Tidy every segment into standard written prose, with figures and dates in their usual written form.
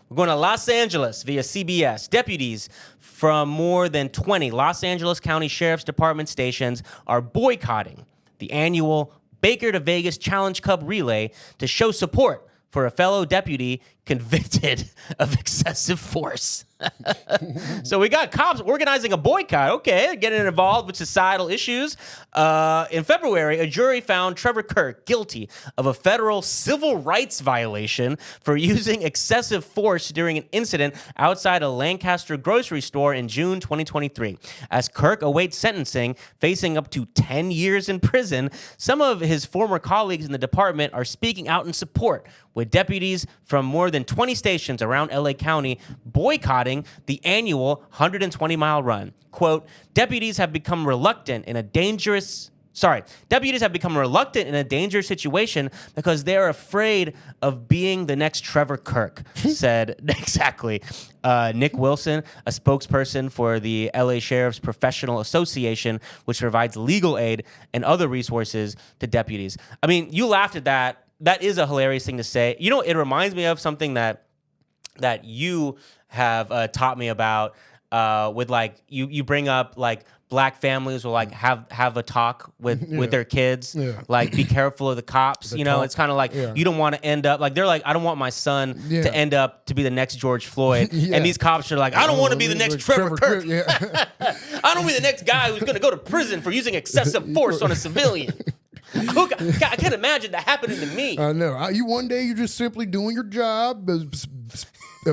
We're going to Los Angeles via CBS. Deputies from more than 20 Los Angeles County Sheriff's Department stations are boycotting the annual Baker to Vegas Challenge Cup relay to show support for a fellow deputy convicted of excessive force. So we got cops organizing a boycott. Okay, getting involved with societal issues. In February, a jury found Trevor Kirk guilty of a federal civil rights violation for using excessive force during an incident outside a Lancaster grocery store in June 2023. As Kirk awaits sentencing, facing up to 10 years in prison, some of his former colleagues in the department are speaking out in support, with deputies from more than 20 stations around LA County boycotting the annual 120-mile run. Quote, deputies have become reluctant in a dangerous situation because they're afraid of being the next Trevor Kirk, said exactly Nick Wilson, a spokesperson for the LA Sheriff's Professional Association, which provides legal aid and other resources to deputies. I mean, you laughed at that. That is a hilarious thing to say. You know, it reminds me of something that you have taught me about with like you bring up like black families will like have a talk with their kids, like be careful of the cops. It's kind of like you don't want to end up like they're like, I don't want my son to end up to be the next George Floyd, and these cops are like, I don't want to be the next Trevor Kirk. I don't want to be the next guy who's gonna go to prison for using excessive force on a civilian. I can't imagine that happening to me. I know. You one day you're just simply doing your job,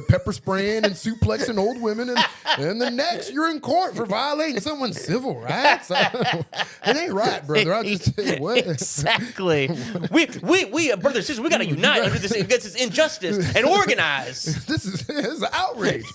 pepper spraying and suplexing old women, and the next you're in court for violating someone's civil rights. It ain't right, brother. I'll just tell you what. Exactly. We brothers and sisters, we gotta unite against this injustice and organize. This is outrage.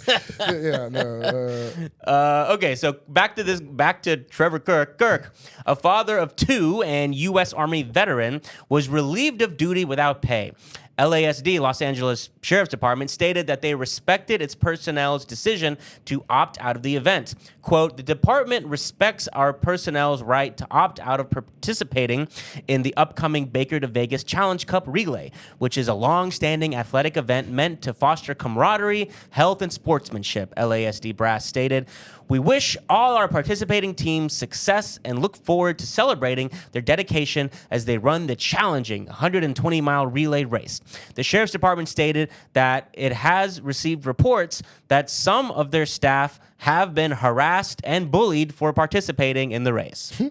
Okay, so back to Trevor Kirk. Kirk, a father of two and U.S. Army veteran, was relieved of duty without pay. LASD, Los Angeles Sheriff's Department, stated that they respected its personnel's decision to opt out of the event. Quote, the department respects our personnel's right to opt out of participating in the upcoming Baker to Vegas Challenge Cup relay, which is a long-standing athletic event meant to foster camaraderie, health, and sportsmanship, LASD brass stated. We wish all our participating teams success and look forward to celebrating their dedication as they run the challenging 120-mile relay race. The Sheriff's Department stated that it has received reports that some of their staff have been harassed and bullied for participating in the race.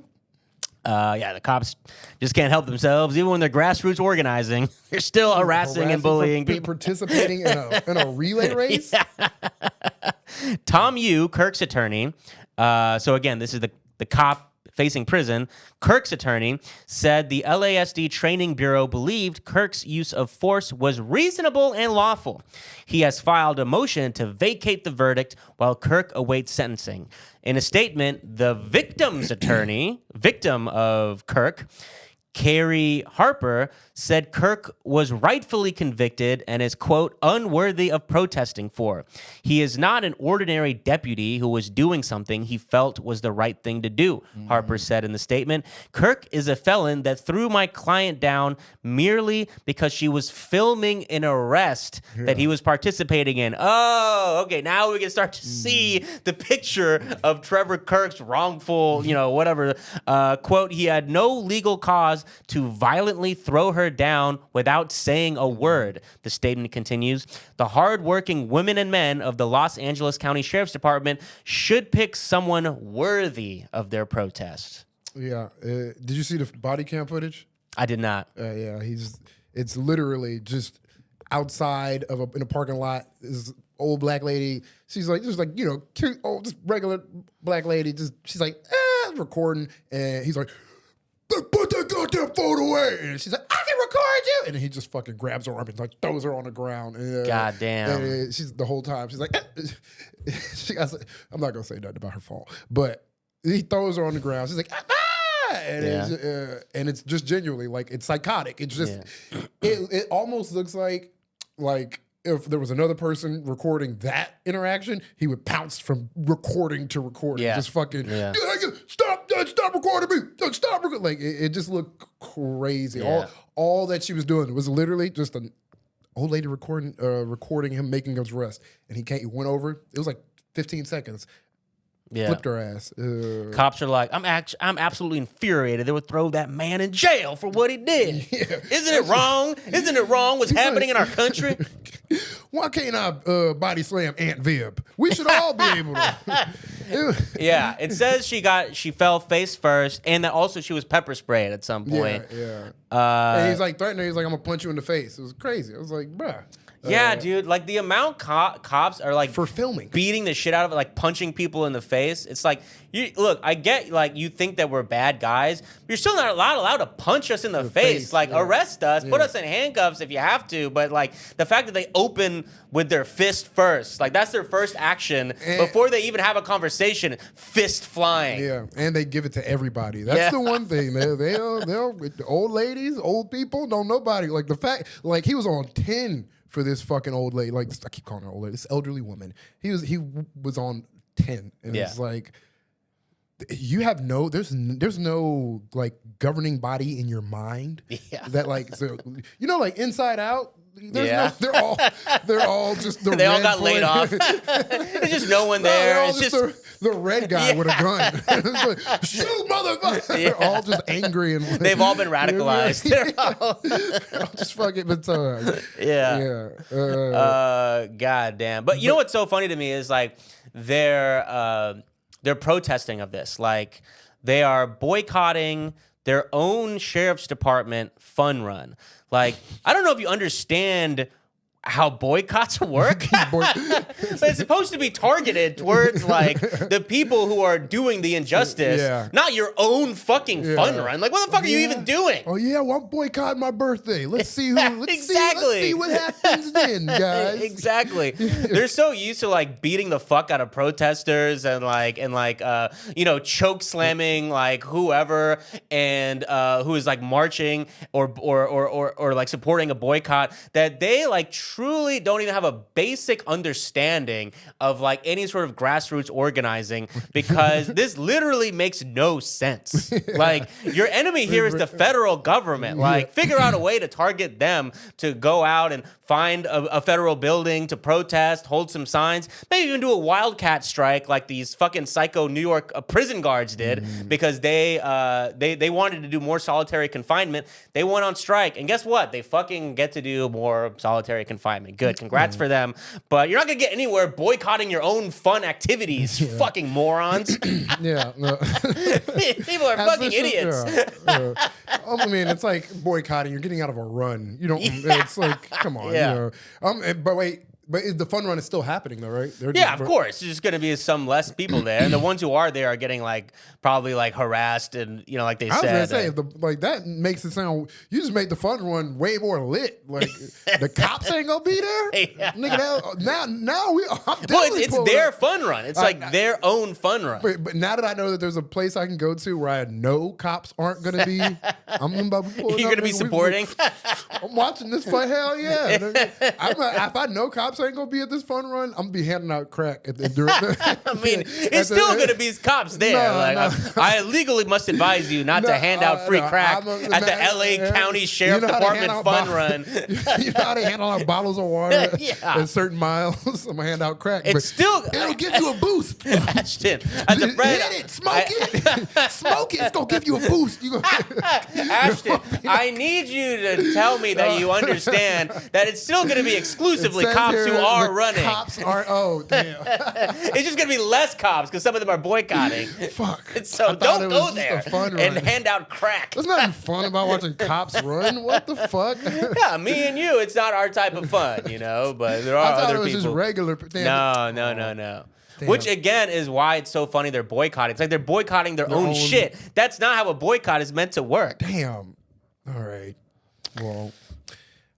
The cops just can't help themselves. Even when they're grassroots organizing, they're still harassing and bullying people. Participating in a relay race? Tom Yu, Kirk's attorney, so again, this is the cop facing prison. Kirk's attorney said the LASD Training Bureau believed Kirk's use of force was reasonable and lawful. He has filed a motion to vacate the verdict while Kirk awaits sentencing. In a statement, the victim's attorney, victim of Kirk, Carrie Harper, said Kirk was rightfully convicted and is, quote, unworthy of protesting for. He is not an ordinary deputy who was doing something he felt was the right thing to do, Harper said in the statement. Kirk is a felon that threw my client down merely because she was filming an arrest that he was participating in. Oh, okay, now we can start to see the picture of Trevor Kirk's wrongful, whatever. Quote, he had no legal cause to violently throw her down without saying a word, the statement continues. The hardworking women and men of the Los Angeles County Sheriff's Department should pick someone worthy of their protest. Yeah. Did you see the body cam footage? I did not. It's literally just outside of in a parking lot. This old black lady. She's like, cute, just regular black lady. She's like, recording, and he's like, put that goddamn phone away. And she's like, I can record you. And he just fucking grabs her arm and like throws her on the ground. And, God damn. And she's the whole time. She's like, I'm not going to say nothing about her fault, but he throws her on the ground. She's like, and it's just genuinely like, it's psychotic. It's just, it almost looks like if there was another person recording that interaction, he would pounce from recording to recording. Yeah. Just fucking, stop recording me. Stop recording. Like, it just looked crazy. Yeah. All that she was doing was literally just a old lady recording him making his arrest, and he went over. It was like 15 seconds. Yeah. Flipped her ass. Cops are like, I'm absolutely infuriated. They would throw that man in jail for what he did. Yeah. Isn't it wrong? Isn't it wrong what's happening in our country? Why can't I body slam Aunt Viv? We should all be able to. Yeah, it says she fell face first, and that also she was pepper sprayed at some point. Yeah. And he's like threatening her. He's like, I'm gonna punch you in the face. It was crazy. I was like, bruh. Yeah, dude. Like the amount cops are like for filming, beating the shit out of it, like punching people in the face. It's like, look, I get like you think that we're bad guys, but you're still not allowed to punch us in the face. Like arrest us, put us in handcuffs if you have to. But like the fact that they open with their fist first, like that's their first action before they even have a conversation. Fist flying. Yeah, and they give it to everybody. That's the one thing. They'll old ladies, old people, don't nobody like the fact. Like he was on 10. For this fucking old lady, like I keep calling her old lady, this elderly woman. He was on 10, and it's like you have there's no like governing body in your mind that like like Inside Out. They're all just the they all red got laid off. There's just no one there. They're all it's just the red guy with a gun. It's like, shoot, motherfucker! They're all just angry and they've all been radicalized. Just fucking. But God damn. But you know what's so funny to me is like they're protesting of this. Like they are boycotting their own sheriff's department fun run. Like, I don't know if you understand how boycotts work. But it's supposed to be targeted towards like the people who are doing the injustice, not your own fucking fun run. Like, what the fuck are you even doing? Oh yeah, well, I'm boycotting my birthday. Let's see who. Let's see what happens then, guys. Exactly. They're so used to like beating the fuck out of protesters and choke slamming like whoever and who is like marching or like supporting a boycott that they like truly don't even have a basic understanding of like any sort of grassroots organizing because this literally makes no sense. Like your enemy here is the federal government. Like figure out a way to target them to go out and find a federal building to protest, hold some signs, maybe even do a wildcat strike like these fucking psycho New York prison guards did because they wanted to do more solitary confinement. They went on strike, and guess what? They fucking get to do more solitary confinement. Good, congrats for them. But you're not gonna get anywhere boycotting your own fun activities, fucking morons. People are fucking idiots. I mean, it's like boycotting. You're getting out of a run. You don't. It's like, come on. You know. But wait. But the fun run is still happening, though, right? Of course. There's just going to be some less people there. And the ones who are there are getting, like, probably, like, harassed and, like they said. I was going to say, that makes it sound, you just made the fun run way more lit. Like, the cops ain't going to be there? Nigga, now it's their fun run. It's like their own fun run. But now that I know that there's a place I can go to where I know cops aren't going to be, I'm about to pull it. You're going to be supporting? I'm watching this fight. Hell yeah. If I know cops ain't gonna be at this fun run, I'm gonna be handing out crack at the I mean, it's still gonna be cops there. I legally must advise you not to hand out free crack at the LA County Sheriff Department fun run. You know how they hand out bottles of water at certain miles? I'm gonna hand out crack. It'll give you a boost. Ashton, smoke it. It's gonna give you a boost. Ashton, I need you to tell me that you understand that it's still gonna be exclusively cops who are running. Cops are. Oh damn! It's just gonna be less cops because some of them are boycotting. Fuck. So don't go there and hand out crack. There's nothing fun about watching cops run. What the fuck? Yeah, me and you. It's not our type of fun, But there are other people. Just regular. No. Damn. Which again is why it's so funny they're boycotting. It's like they're boycotting their own shit. That's not how a boycott is meant to work. Damn. All right. Well.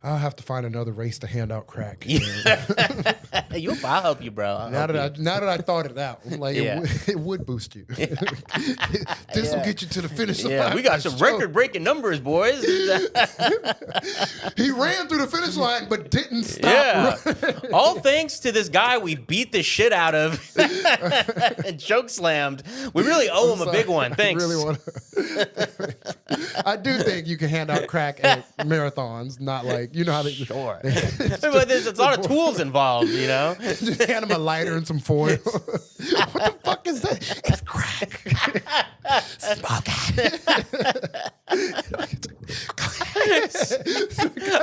I'll have to find another race to hand out crack. I'll help you, bro. Now that I thought it out, I'm like, it would boost you. This will get you to the finish line. Yeah, we got some record-breaking numbers, boys. He ran through the finish line, but didn't stop. Yeah. All thanks to this guy we beat the shit out of and choke slammed. We really owe him a big one. Thanks. I do think you can hand out crack at marathons, not like, you know how they... Sure. But there's a lot of tools involved, you know? Just hand him a lighter and some foil. What the fuck is that? It's crack. Smoke it.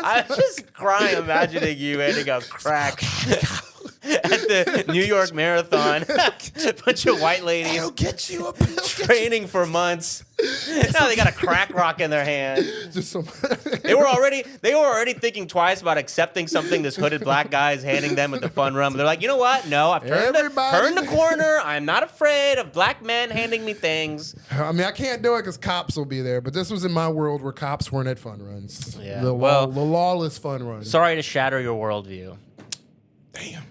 I'm just crying imagining you handing out crack at the New York Marathon. A bunch of white ladies I'll get you a pill. training for months. Now they got a crack rock in their hand. Just some... They were already thinking twice about accepting something this hooded black guy is handing them at the fun run. They're like, you know what? No, I've turned the corner. I'm not afraid of black men handing me things. I mean, I can't do it because cops will be there. But this was in my world where cops weren't at fun runs. Yeah. The lawless fun runs. Sorry to shatter your worldview. Damn.